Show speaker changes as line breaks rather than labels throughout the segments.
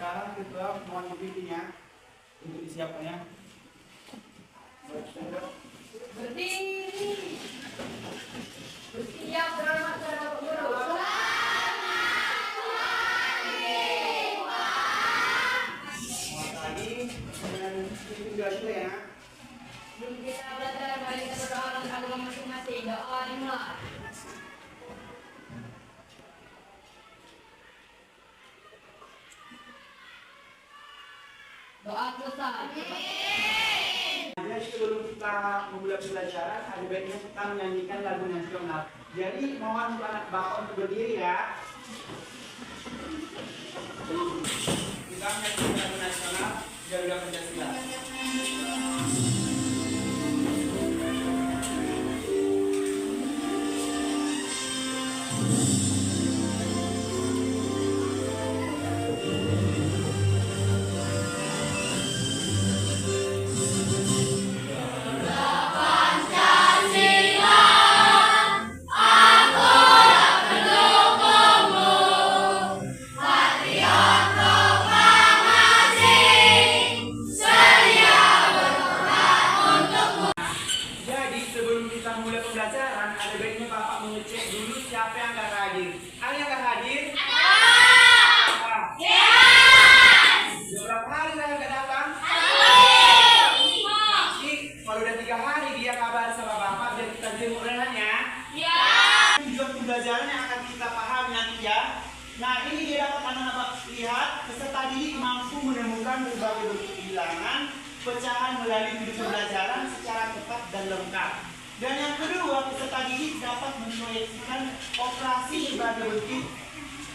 Sekarang kita mohon dipimpinnya untuk disiapkannya.
Berdiri. Bersiap berangkat ke guru.
Tadi dengan juga ya.
Belum kita belajar balik kepada orang agama masing-masing. Doa dimulai. Doa selesai.
Jadi sebelum kita memulai pembelajaran, ada baiknya kita menyanyikan lagu nasional. Jadi mohon untuk anak bapak untuk berdiri ya. Kita menyanyikan lagu nasional Garuda Pancasila. Pembelajaran, ada baiknya Bapak mengecek dulu siapa yang akan hadir. Ada yang akan hadir? Ada. Ya. Berapa hari saya nggak datang? Nanti kalau udah 3 hari dia kabar sama Bapak biar kita jenguk dengannya. Ya. Tujuan pembelajaran yang akan kita pahami nanti ya. Nah ini dia dapat anak-anak lihat peserta didik mampu menemukan berbagai bentuk bilangan pecahan melalui video pembelajaran secara tepat dan lengkap. Dan yang kedua, peserta didik dapat memproyeksikan operasi berbagai bentuk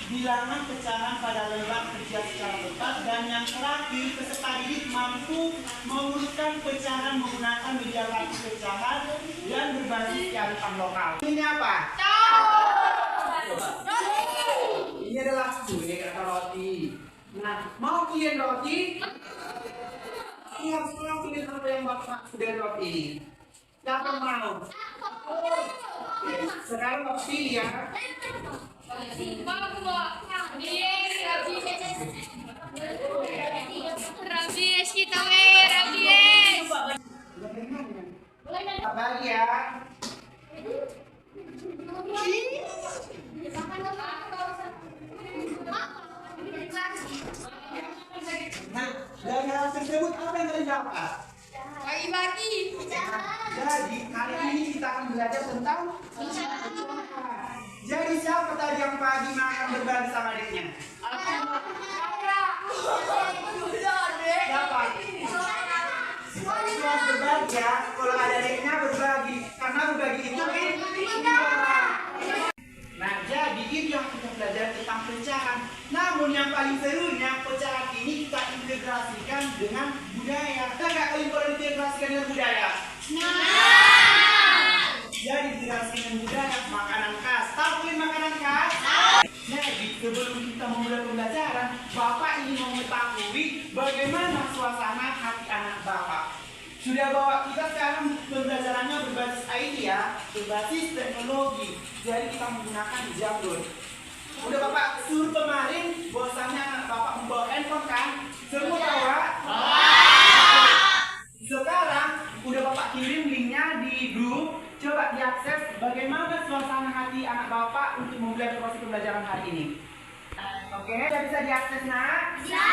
bilangan pecahan pada lembar kerja secara tepat. Dan yang terakhir, peserta didik mampu mengurutkan pecahan menggunakan media kartu pecahan dan berbasis kearifan lokal. Ini apa? Ini adalah ini kata roti. Nah, mau pilih roti? Ini harus pilih apa yang Bapak sudah roti. Siapa mau? Oke, sekarang mau pilih ya.
Rabies kita rabies.
Bagi ya. Nah, dari hal tersebut apa yang kalian dapat?
Bagi-bagi.
Jadi kali ini kita akan belajar tentang pecahan. Jadi siapa tadi yang pagi makan berbagi sama adiknya? Siapa? Siswa berbagi ya. Kalau ada adiknya berbagi, karena berbagi itu Nah jadi itu yang kita belajar tentang pecahan. Namun yang paling serunya pecahan ini kita integrasikan dengan budaya. Kita nggak kalian kalau integrasikan dengan budaya? Jadi integrasikan dengan budaya, makanan khas. Tahu kalian makanan khas? Jadi sebelum kita memulai pembelajaran, Bapak ingin mengetahui bagaimana suasana hati anak Bapak. Sudah bawa kita sekarang pembelajarannya berbasis IT ya, berbasis teknologi. Jadi kita menggunakan Jamboard. Udah Bapak suruh kemarin, bahwasannya anak Bapak membawa handphone kan? Semua bawa? Sekarang udah Bapak kirim linknya di grup. Coba diakses bagaimana suasana hati anak Bapak untuk memulai proses pembelajaran hari ini. Oke, sudah bisa diakses nak? Ya.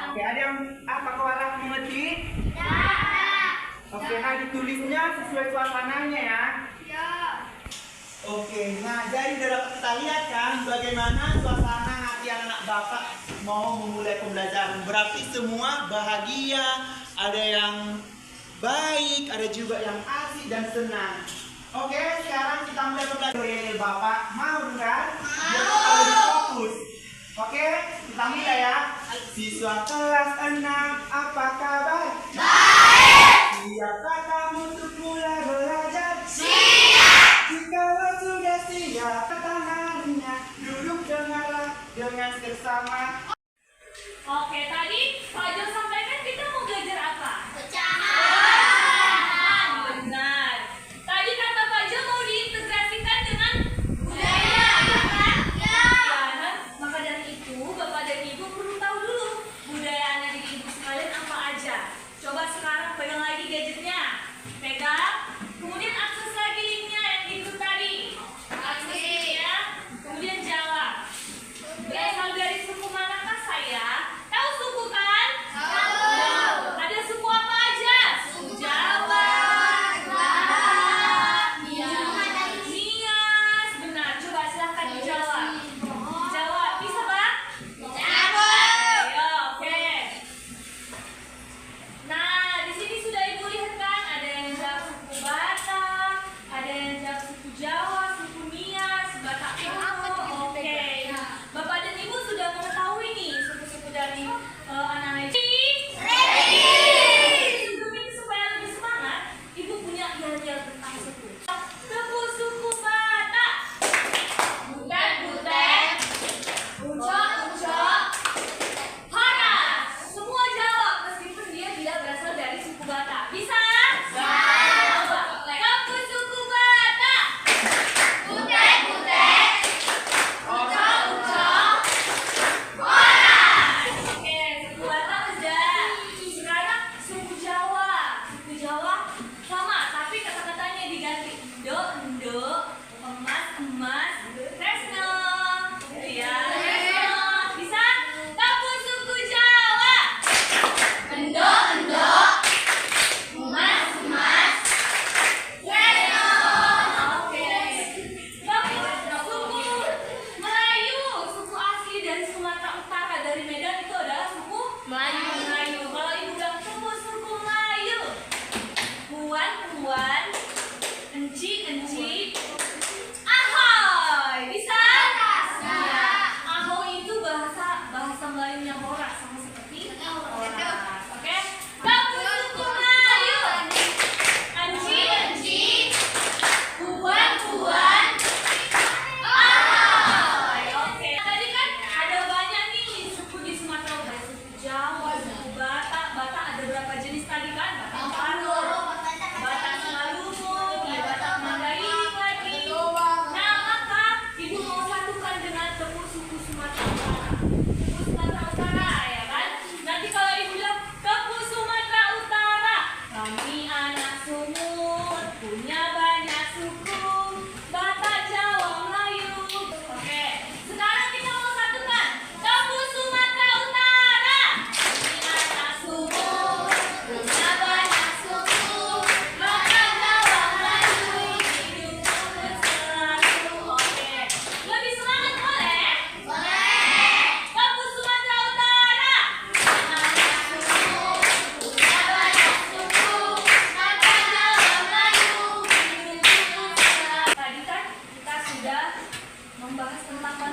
Oke, ada yang apa kewalah mengerti? Oke, nah ditulisnya sesuai suasananya ya. Ya. Oke, nah jadi udah dapat kita lihat kan bagaimana suasana hati anak Bapak mau memulai pembelajaran. Berarti semua bahagia, ada yang baik, ada juga yang asik dan senang. Oke, sekarang kita mulai pembelajaran. Bapak mau kan? Mau. Jadi fokus. Oke, kita mulai ya. Siswa kelas 6, apa kabar? Siapkah kamu untuk mulai belajar? Siap! Jikalau sudah siap, tangannya duduk dengarlah dengan seksama.
Oke, tadi Pak Jo sampaikan kita mau belajar apa? Pecahan. Benar. Tadi kata Pak Jo mau diintegrasikan dengan budaya. Ya. Maka dari itu Bapak dan Ibu perlu tahu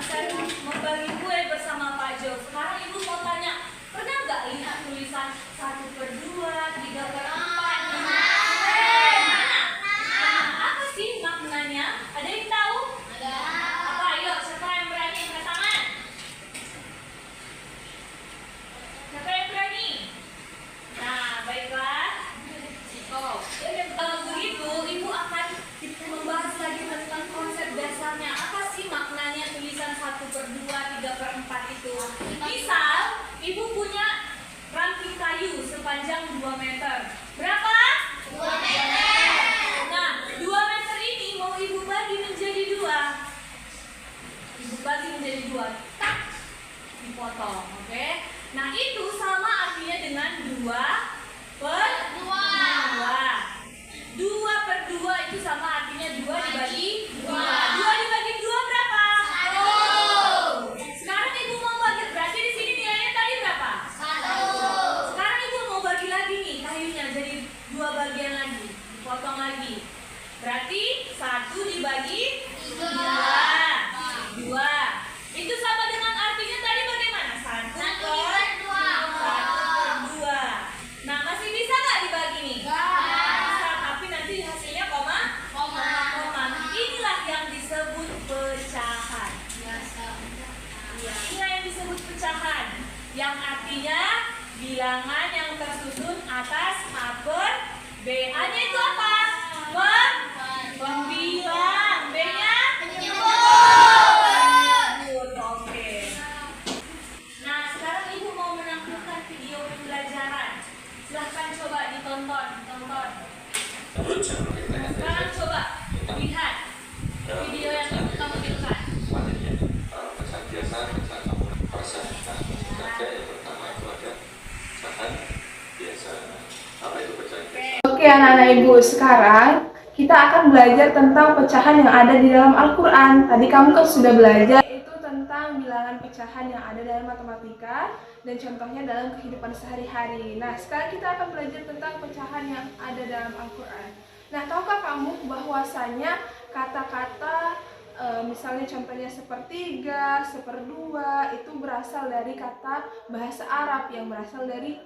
konser membagi kue bersama Pak Jo. Sekarang Ibu mau tanya, pernah nggak lihat tulisan 1/2, 3/4? Mana? Apa sih maknanya? Ada yang tahu? Apa? Ayo, siapa yang berani angkat tangan? Siapa yang berani? Nah, baiklah. Kalau begitu, Ibu akan membahas lagi tentang konsep dasarnya. Apa sih maknanya tulisan 1/2, 3/4 itu? Misal, Ibu punya ranting kayu sepanjang 2 meter. Berapa? 2 meter. Nah, 2 meter ini mau Ibu bagi menjadi 2. Ibu bagi menjadi 2. Tak, dipotong, oke? Nah, itu sama artinya dengan 2/2. 2/2 itu sama artinya 2 dibagi 2. 2 dibagi 2 berapa? 1. Sekarang Ibu mau bagi, berarti di sini nilainya tadi berapa? 1. Sekarang Ibu mau bagi lagi nih kayunya jadi 2 bagian lagi, potong lagi. Berarti 1 dibagi 2. Itu sama dengan artinya tadi bagaimana? 1/2. Nah, masih bisa nggak dibagi nih? Bisa, tapi nanti hasilnya koma. Inilah yang disebut pecahan. Iya, inilah yang disebut pecahan. Yang artinya bilangan yang tersusun atas A per B. A-nya itu apa? Pembilang. B-nya? Penyebut. Oke. Nah, sekarang Ibu mau menampilkan video pembelajaran. Silahkan coba ditonton. Sekarang coba lihat video yang Ibu tampilkan.
Pecahan biasa, pecahan persen. Saja yang pertama itu ada pecahan biasa. Apa itu pecahan biasa?
Oke anak-anak ibu, sekarang kita akan belajar tentang pecahan yang ada di dalam Al-Quran. Tadi kamu kan sudah belajar itu tentang bilangan pecahan yang ada dalam matematika dan contohnya dalam kehidupan sehari-hari. Nah, sekarang kita akan belajar tentang pecahan yang ada dalam Al-Quran. Nah, tahukah kamu bahwasanya kata-kata misalnya contohnya 1/3, 1/2 itu berasal dari kata bahasa Arab yang berasal dari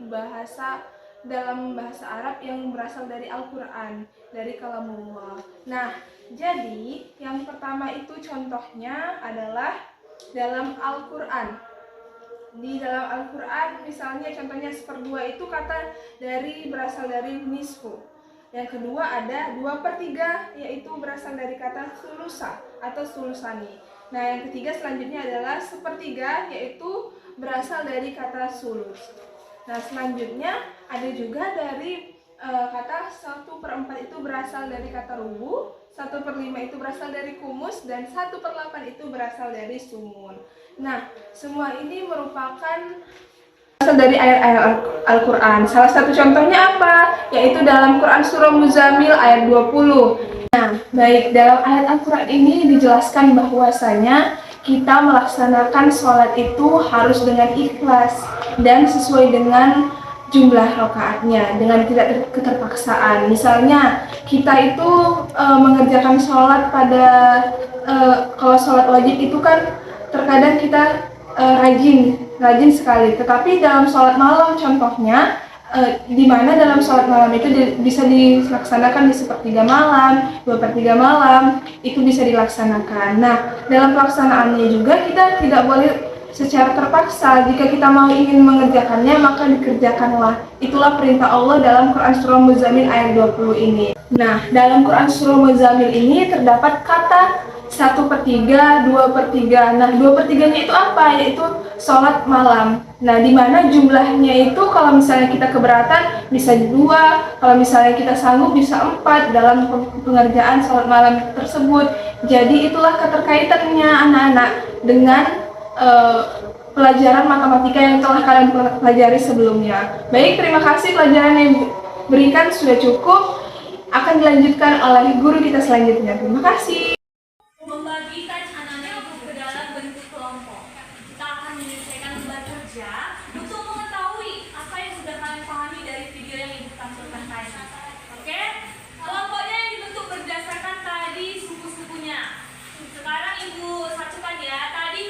dalam bahasa Arab yang berasal dari Al-Quran, dari kalamullah. Nah, jadi yang pertama itu contohnya adalah dalam Al-Quran. Di dalam Al-Quran misalnya contohnya 1/2 itu kata berasal dari nisfu. Yang kedua ada 2/3 yaitu berasal dari kata sulusa atau sulusani. Nah, yang ketiga selanjutnya adalah 1/3 yaitu berasal dari kata sulus. Nah, selanjutnya ada juga dari kata 1/4 itu berasal dari kata rubu, 1/5 itu berasal dari kumus, dan 1/8 itu berasal dari sumun. Nah, semua ini merupakan berasal dari ayat-ayat Al-Quran. Salah satu contohnya apa? Yaitu dalam Quran Surah Muzammil ayat 20. Nah, baik, dalam ayat Al-Quran ini dijelaskan bahwasanya kita melaksanakan sholat itu harus dengan ikhlas dan sesuai dengan jumlah rakaatnya, dengan tidak keterpaksaan. Misalnya kita itu mengerjakan sholat pada kalau sholat wajib itu kan terkadang kita rajin sekali. Tetapi dalam sholat malam contohnya, di mana dalam sholat malam itu bisa dilaksanakan di 1/3 malam, 2/3 malam, itu bisa dilaksanakan. Nah, dalam pelaksanaannya juga kita tidak boleh secara terpaksa. Jika kita mau ingin mengerjakannya, maka dikerjakanlah. Itulah perintah Allah dalam Quran Surah Muzammil ayat 20 ini. Nah, dalam Quran Surah Muzammil ini terdapat kata 1/3, 2/3. Nah, 2/3-nya itu apa? Yaitu sholat malam. Nah, di mana jumlahnya itu kalau misalnya kita keberatan bisa 2, kalau misalnya kita sanggup bisa 4 dalam pengerjaan sholat malam tersebut. Jadi itulah keterkaitannya anak-anak dengan pelajaran matematika yang telah kalian pelajari sebelumnya. Baik, terima kasih, pelajaran yang diberikan sudah cukup. Akan dilanjutkan oleh guru kita selanjutnya. Terima kasih.
Membagikan anak-anak itu ke dalam bentuk kelompok. Kita akan menyelesaikan lembar kerja untuk mengetahui apa yang sudah kalian pahami dari video yang Ibu tampilkan tadi. Oke? Kelompoknya yang dibentuk berdasarkan tadi suku-sukunya. Sekarang Ibu satukan ya. Tadi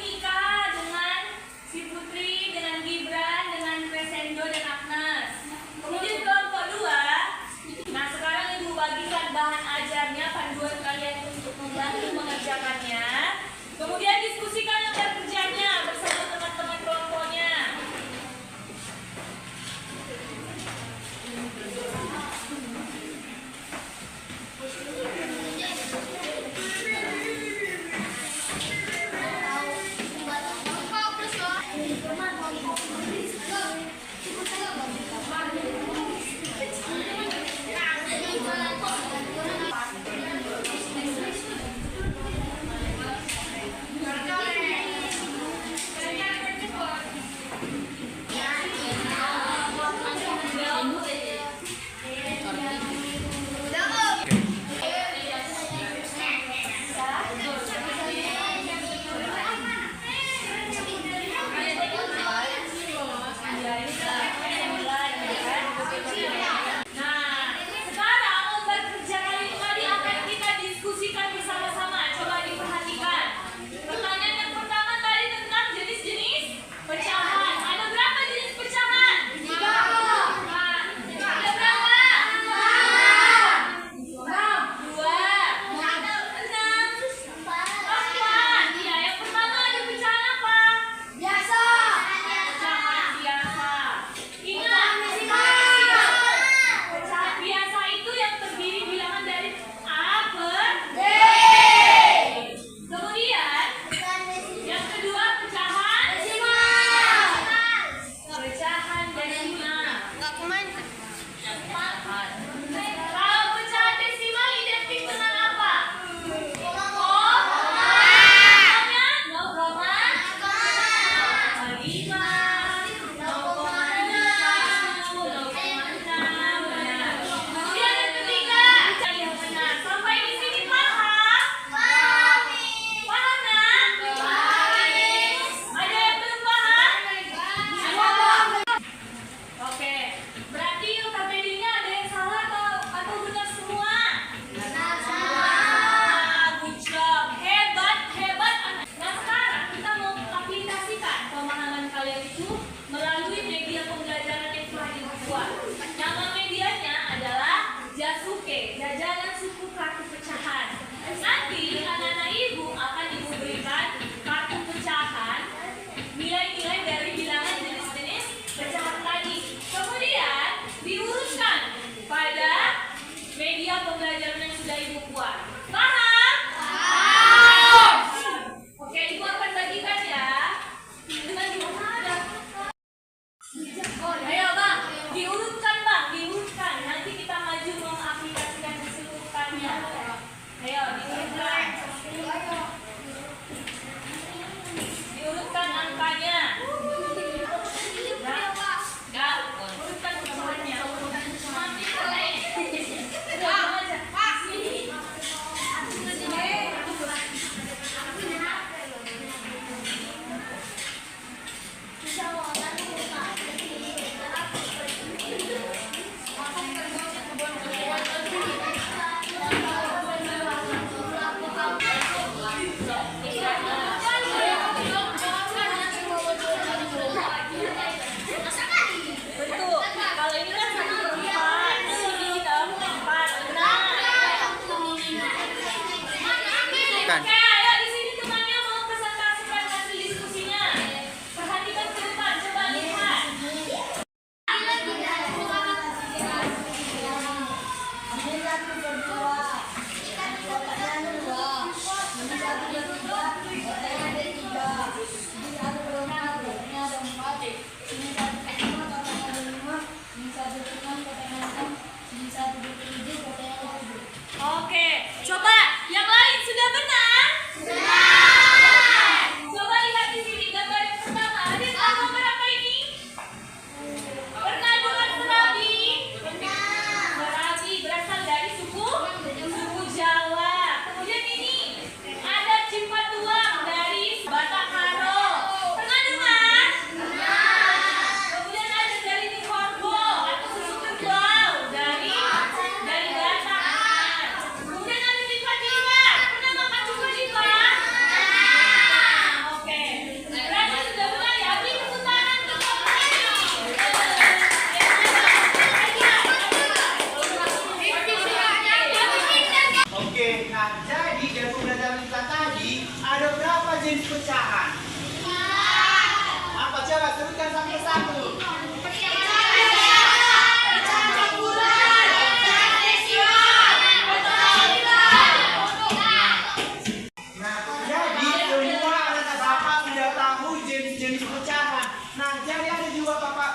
jenis pecahan. Nah, jadi ada juga Bapak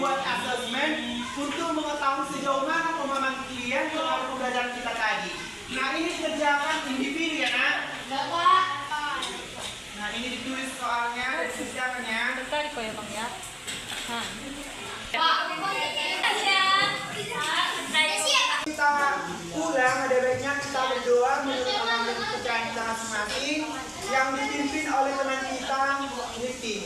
buat asesmen untuk mengetahui sejauh mana pemahaman kalian terhadap pembelajaran kita tadi. Nah, ini dikerjakan individu ya, Nak? Nah, ini ditulis soalnya dan dikerjakannya.
Tertarik kok ya Bang ya.
Kita ulang, ada baiknya kita berdoa menurut alam dan kepercayaan kita masing-masing yang dipimpin oleh teman kita, Rifki.